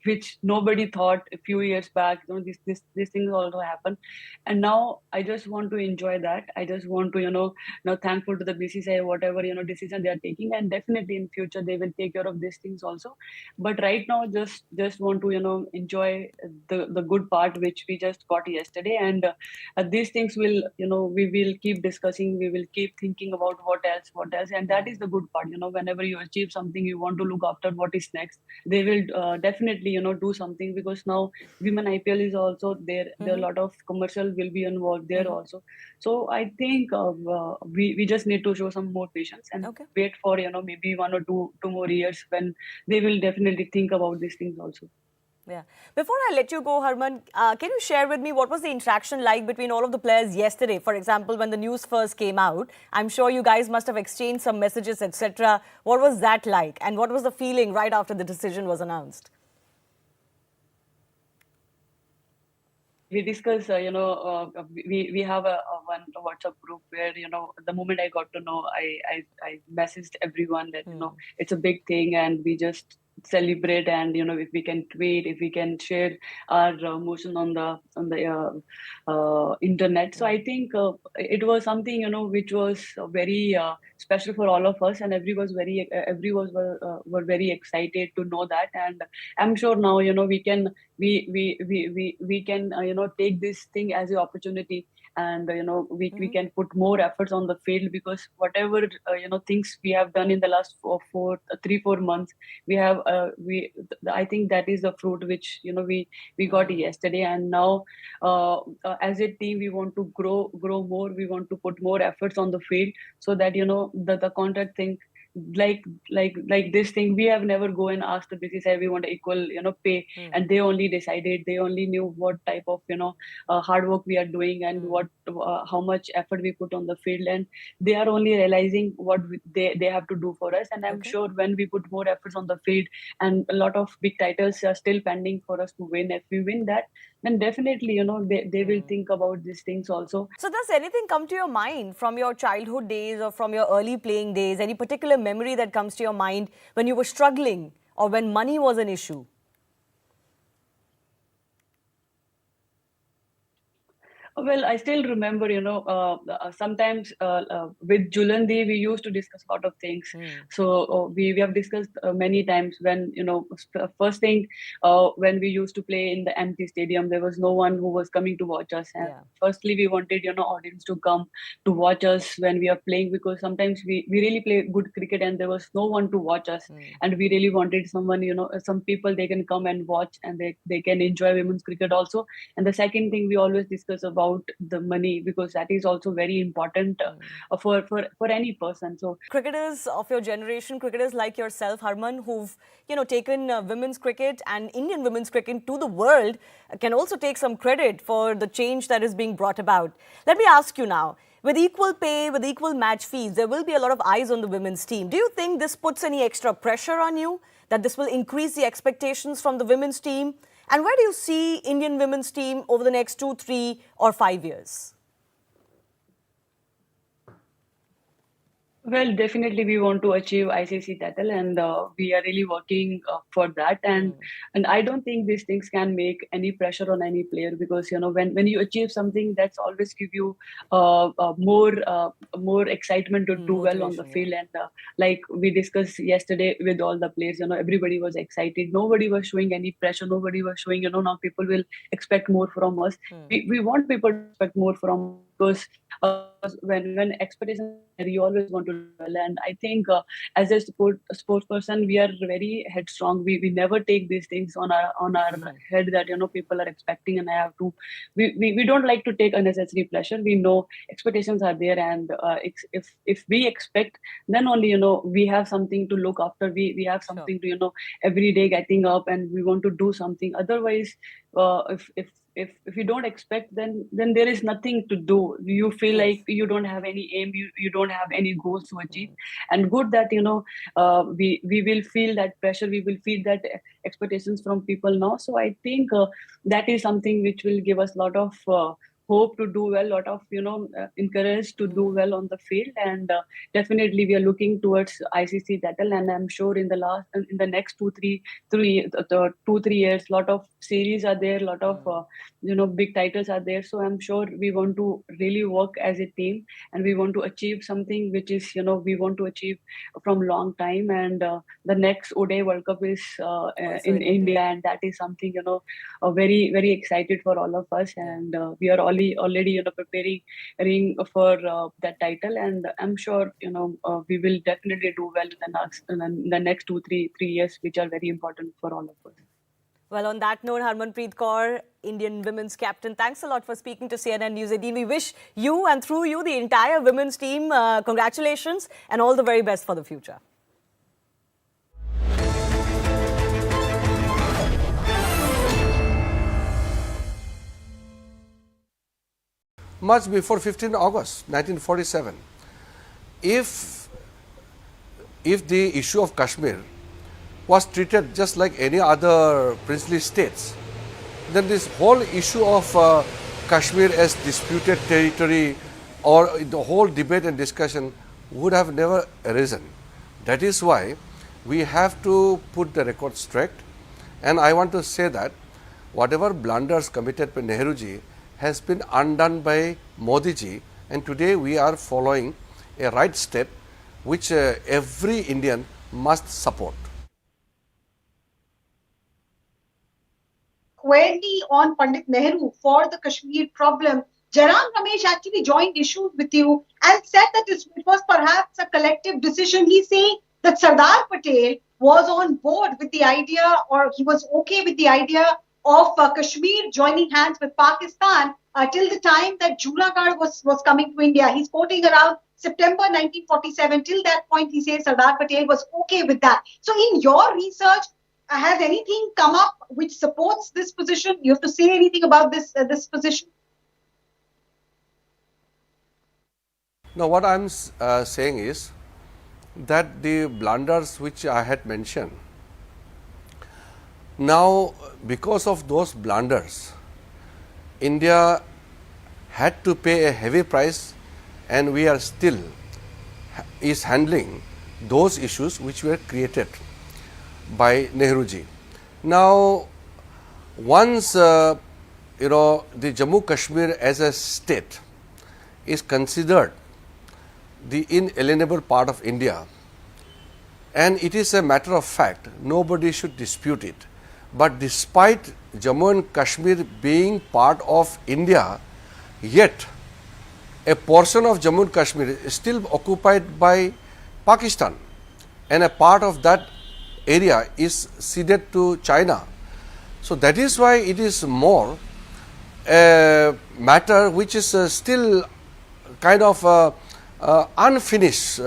which nobody thought a few years back. These things also happen, and now I just want to enjoy that. I just want to now thankful to the BCCI whatever decision they are taking, and definitely in future they will take care of these things also. But right now just want to enjoy the good part which we just got yesterday, and these things will we will keep discussing. We will keep thinking about what else, and that is the good part. Whenever you achieve something, you want to look after what is next. They will definitely do something, because now women IPL is also there. There are a lot of commercial will be involved there also. So I think we just need to show some more patience and wait for maybe 1 or 2 more years when they will definitely think about these things also. Yeah. Before I let you go, Harman, can you share with me what was the interaction like between all of the players yesterday? For example, when the news first came out, I'm sure you guys must have exchanged some messages, etc. What was that like? And what was the feeling right after the decision was announced? We discuss, we have a one WhatsApp group where, the moment I got to know, I messaged everyone that, it's a big thing, and we just celebrate, and if we can tweet, if we can share our motion on the internet. So I think it was something which was very special for all of us, and everyone were very excited to know that. And I'm sure now we can take this thing as an opportunity, and we can put more efforts on the field, because whatever things we have done in the last 3-4 months, we have I think that is the fruit which we got yesterday. And now as a team, we want to grow more, we want to put more efforts on the field, so that the contract thing, like this thing, we have never go and asked the BCCI we want equal pay, and they only decided, they only knew what type of hard work we are doing, and what how much effort we put on the field, and they are only realizing what they have to do for us. And I'm sure when we put more efforts on the field, and a lot of big titles are still pending for us to win, if we win that, then definitely they will think about these things also. So does anything come to your mind from your childhood days or from your early playing days, any particular memory that comes to your mind when you were struggling or when money was an issue? Well, I still remember, sometimes with Julandi, we used to discuss a lot of things. So we have discussed many times when, first thing, when we used to play in the empty stadium, there was no one who was coming to watch us. And firstly, we wanted, audience to come to watch us when we are playing, because sometimes we really play good cricket and there was no one to watch us. And we really wanted someone, some people, they can come and watch, and they can enjoy women's cricket also. And the second thing we always discuss about the money, because that is also very important for any person. So cricketers of your generation, cricketers like yourself, Harman, who've taken women's cricket and Indian women's cricket to the world, can also take some credit for the change that is being brought about. Let me ask you now, with equal pay, with equal match fees, there will be a lot of eyes on the women's team. Do you think this puts any extra pressure on you, that this will increase the expectations from the women's team? And where do you see Indian women's team over the next 2, 3 or 5 years? Well, definitely we want to achieve ICC title, and we are really working for that. And I don't think these things can make any pressure on any player, because when you achieve something, that's always give you more excitement to do well on the field. And like we discussed yesterday with all the players, everybody was excited. Nobody was showing any pressure. Nobody was showing now people will expect more from us. We want people to expect more from us, because when expectations, you always want to do well. And I think as a sports person, we are very headstrong. We never take these things on our head that people are expecting, and I have to. We don't like to take unnecessary pressure. We know expectations are there, and if we expect, then only we have something to look after. We have something to every day getting up, and we want to do something. Otherwise, if you don't expect, then there is nothing to do. You feel like you don't have any aim, you don't have any goals to achieve. And good that we will feel that pressure, we will feel that expectations from people now. So I think that is something which will give us a lot of hope to do well, lot of encourage to do well on the field. And definitely we are looking towards ICC title, and I'm sure in the next 2-3 years, lot of series are there, lot of big titles are there. So I'm sure we want to really work as a team, and we want to achieve something which is we want to achieve from long time. And the next ODI World Cup is in India, and that is something very, very excited for all of us. And we are already preparing for that title, and I'm sure we will definitely do well in the next 2-3 years, which are very important for all of us. Well, on that note, Harmanpreet Kaur, Indian women's captain, thanks a lot for speaking to CNN News 18. We wish you, and through you, the entire women's team, congratulations and all the very best for the future. Much before 15 August 1947, if the issue of Kashmir was treated just like any other princely states, then this whole issue of Kashmir as disputed territory, or the whole debate and discussion would have never arisen. That is why we have to put the record straight, and I want to say that whatever blunders committed by Nehruji has been undone by Modi ji, and today we are following a right step which every Indian must support. Squarely on Pandit Nehru for the Kashmir problem, Jairam Ramesh actually joined issues with you and said that it was perhaps a collective decision. He's saying that Sardar Patel was on board with the idea, or he was okay with the idea of Kashmir joining hands with Pakistan till the time that Junagadh was coming to India. He's quoting around September 1947. Till that point, he says Sardar Patel was okay with that. So in your research, has anything come up which supports this position? You have to say anything about this position? Now, what I am saying is that the blunders which I had mentioned, now because of those blunders, India had to pay a heavy price, and we are still is handling those issues which were created by Nehruji. Now, once the Jammu Kashmir as a state is considered the inalienable part of India, and it is a matter of fact, nobody should dispute it. But despite Jammu and Kashmir being part of India, yet a portion of Jammu and Kashmir is still occupied by Pakistan, and a part of that area is ceded to China. So that is why it is more a matter which is still kind of unfinished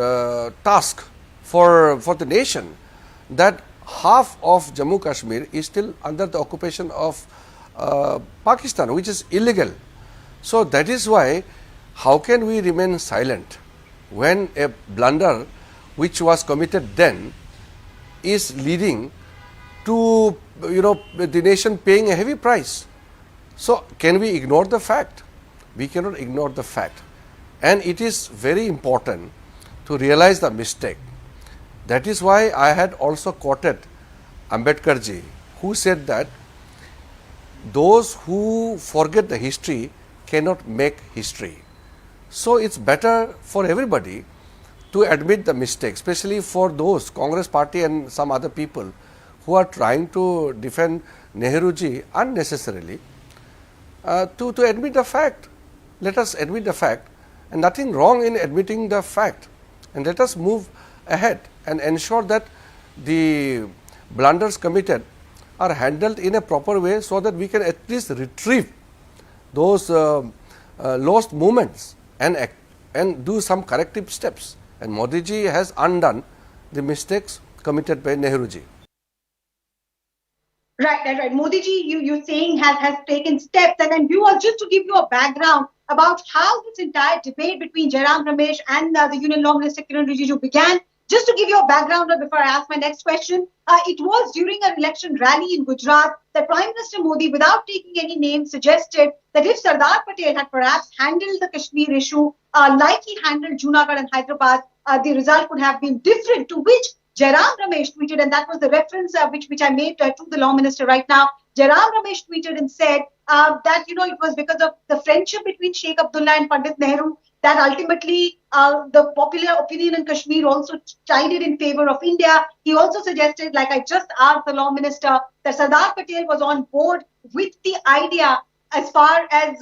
task for the nation, that half of Jammu Kashmir is still under the occupation of Pakistan, which is illegal. So that is why, how can we remain silent when a blunder which was committed then is leading to the nation paying a heavy price? So can we ignore the fact? We cannot ignore the fact, and it is very important to realize the mistake. That is why I had also quoted Ambedkar ji, who said that those who forget the history cannot make history. So it's better for everybody to admit the mistake, especially for those Congress party and some other people who are trying to defend Nehruji unnecessarily, to admit the fact. Let us admit the fact, and nothing wrong in admitting the fact, and let us move ahead and ensure that the blunders committed are handled in a proper way, so that we can at least retrieve those lost moments and do some corrective steps. And Modi ji has undone the mistakes committed by Nehruji. Right. Modi ji, you're saying has taken steps, and then just to give you a background about how this entire debate between Jairam Ramesh and the Union Law Minister Kiran Rijiju began. Just to give you a background before I ask my next question, it was during an election rally in Gujarat that Prime Minister Modi, without taking any names, suggested that if Sardar Patel had perhaps handled the Kashmir issue like he handled Junagadh and Hyderabad, the result would have been different. To which Jairam Ramesh tweeted, and that was the reference which I made to the Law Minister right now. Jairam Ramesh tweeted and said that it was because of the friendship between Sheikh Abdullah and Pandit Nehru that ultimately the popular opinion in Kashmir also sided in favor of India. He also suggested, like I just asked the Law Minister, that Sardar Patel was on board with the idea as far as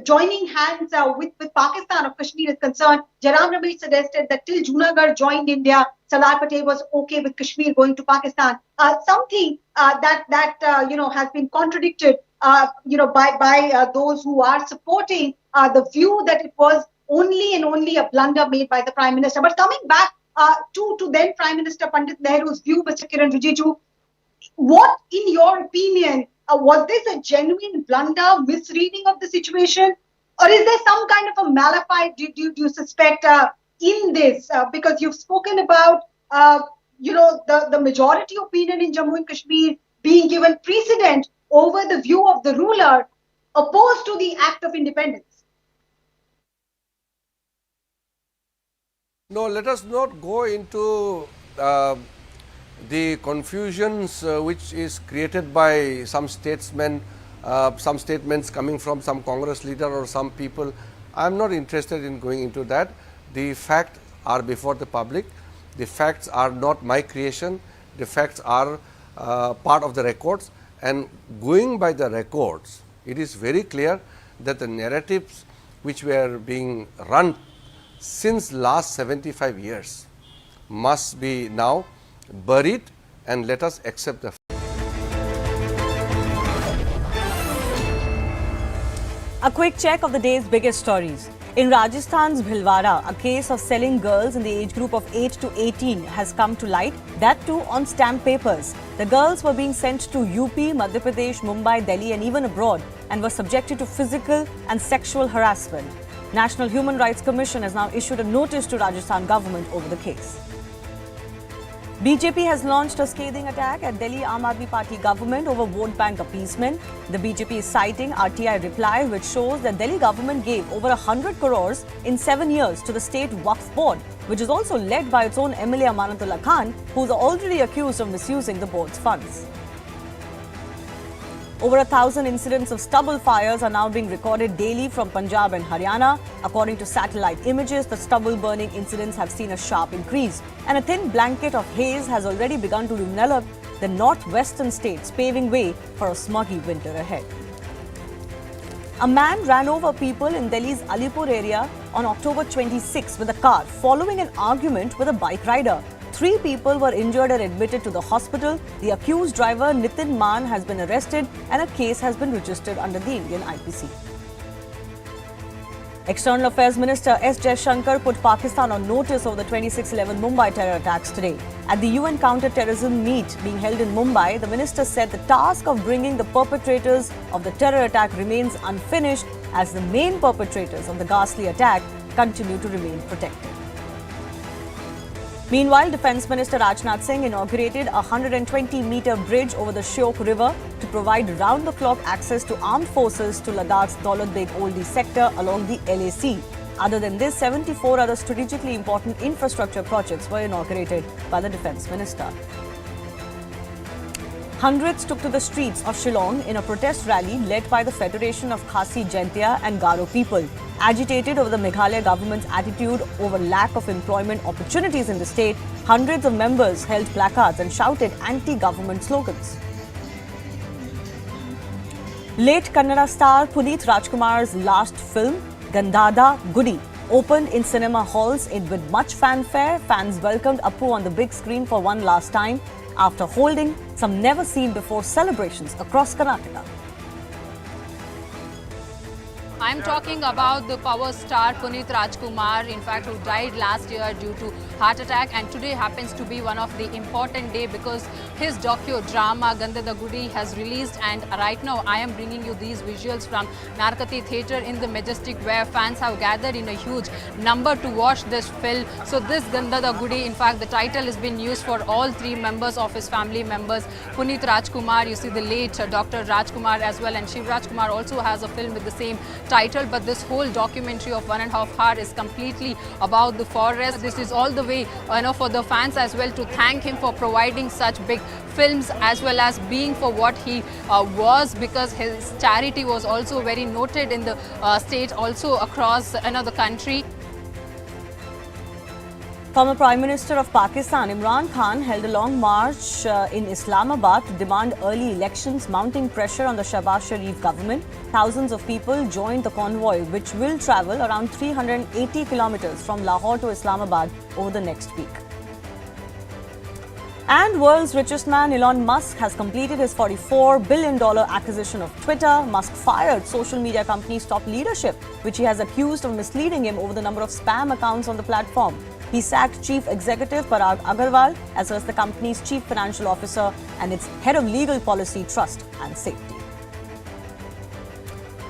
joining hands with Pakistan of Kashmir is concerned. Jairam Ramesh suggested that till Junagadh joined India, Sardar Patel was okay with Kashmir going to Pakistan. Something that has been contradicted by those who are supporting the view that it was only and only a blunder made by the Prime Minister. But coming back to then Prime Minister Pandit Nehru's view, Mr. Kiran Rijiju, what, in your opinion, was this a genuine blunder, misreading of the situation, or is there some kind of a malafide do you suspect in this? Because you've spoken about the majority opinion in Jammu and Kashmir being given precedent over the view of the ruler, opposed to the act of independence. No, let us not go into the confusions which is created by some statesmen, some statements coming from some Congress leader or some people, I am not interested in going into that. The facts are before the public. The facts are not my creation. The facts are part of the records, and going by the records, it is very clear that the narratives which were being run since last 75 years must be now buried, and let us accept the fact. A quick check of the day's biggest stories. In Rajasthan's Bhilwara, a case of selling girls in the age group of 8 to 18 has come to light, that too on stamp papers. The girls were being sent to UP, Madhya Pradesh, Mumbai, Delhi and even abroad and were subjected to physical and sexual harassment. National Human Rights Commission has now issued a notice to Rajasthan government over the case. BJP has launched a scathing attack at Delhi Aam Aadmi Party government over vote bank appeasement. The BJP is citing RTI reply which shows that Delhi government gave over 100 crores in 7 years to the state Waqf board, which is also led by its own MLA Amanatullah Khan, who is already accused of misusing the board's funds. Over 1,000 incidents of stubble fires are now being recorded daily from Punjab and Haryana. According to satellite images, the stubble burning incidents have seen a sharp increase, and a thin blanket of haze has already begun to envelop the northwestern states, paving way for a smoggy winter ahead. A man ran over people in Delhi's Alipur area on October 26 with a car following an argument with a bike rider. 3 people were injured and admitted to the hospital. The accused driver, Nitin Maan, has been arrested and a case has been registered under the Indian IPC. External Affairs Minister S. Jay Shah put Pakistan on notice over the 26/11 Mumbai terror attacks today. At the UN counter-terrorism meet being held in Mumbai, the minister said the task of bringing the perpetrators of the terror attack remains unfinished as the main perpetrators of the ghastly attack continue to remain protected. Meanwhile, Defence Minister Rajnath Singh inaugurated a 120-metre bridge over the Shyok River to provide round-the-clock access to armed forces to Ladakh's Daulat Beg Oldi sector along the LAC. Other than this, 74 other strategically important infrastructure projects were inaugurated by the Defence Minister. Hundreds took to the streets of Shillong in a protest rally led by the Federation of Khasi Jaintia and Garo people. Agitated over the Meghalaya government's attitude over lack of employment opportunities in the state, hundreds of members held placards and shouted anti-government slogans. Late Kannada star Puneeth Rajkumar's last film, Gandhada Gudi, opened in cinema halls with much fanfare. Fans welcomed Appu on the big screen for one last time after holding some never-seen-before celebrations across Karnataka. I'm talking about the power star Puneeth Rajkumar, in fact, who died last year due to heart attack, and today happens to be one of the important day because his docu-drama Gandhada Gudi has released, and right now I am bringing you these visuals from Narkati Theatre in the Majestic, where fans have gathered in a huge number to watch this film. So this Gandhada Gudi, in fact, the title has been used for all 3 members of his family members. Puneeth Rajkumar, you see the late Dr. Rajkumar as well, and Shiv Rajkumar also has a film with the same title, but this whole documentary of 1.5 hours is completely about the forest. This is all the way for the fans as well, to thank him for providing such big films as well as being for what he was, because his charity was also very noted in the state, also across the country. Former Prime Minister of Pakistan, Imran Khan, held a long march in Islamabad to demand early elections, mounting pressure on the Shahbaz Sharif government. Thousands of people joined the convoy, which will travel around 380 kilometers from Lahore to Islamabad over the next week. And world's richest man, Elon Musk, has completed his $44 billion acquisition of Twitter. Musk fired social media company's top leadership, which he has accused of misleading him over the number of spam accounts on the platform. He sacked Chief Executive Parag Agarwal, as well as the company's Chief Financial Officer and its Head of Legal Policy, Trust and Safety.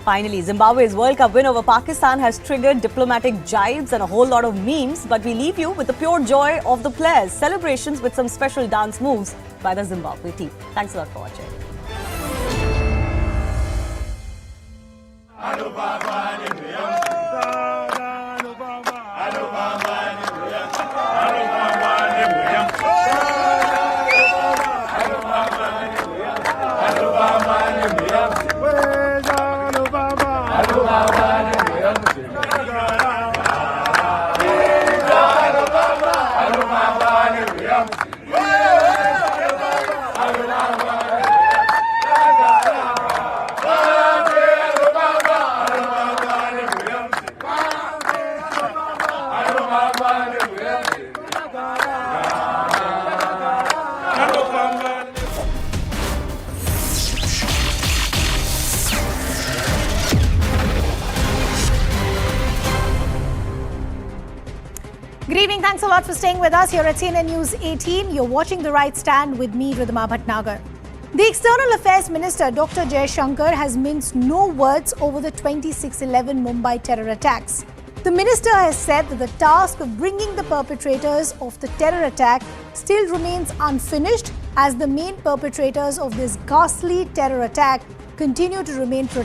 Finally, Zimbabwe's World Cup win over Pakistan has triggered diplomatic jibes and a whole lot of memes, but we leave you with the pure joy of the players' celebrations with some special dance moves by the Zimbabwe team. Thanks a lot for watching. Oh! Good evening. Thanks a lot for staying with us here at CNN News 18. You're watching The Right Stand with me, Ridhima Bhatnagar. The External Affairs Minister, Dr. Jay Shah, has minced no words over the 26/11 Mumbai terror attacks. The minister has said that the task of bringing the perpetrators of the terror attack still remains unfinished, as the main perpetrators of this ghastly terror attack continue to remain protected.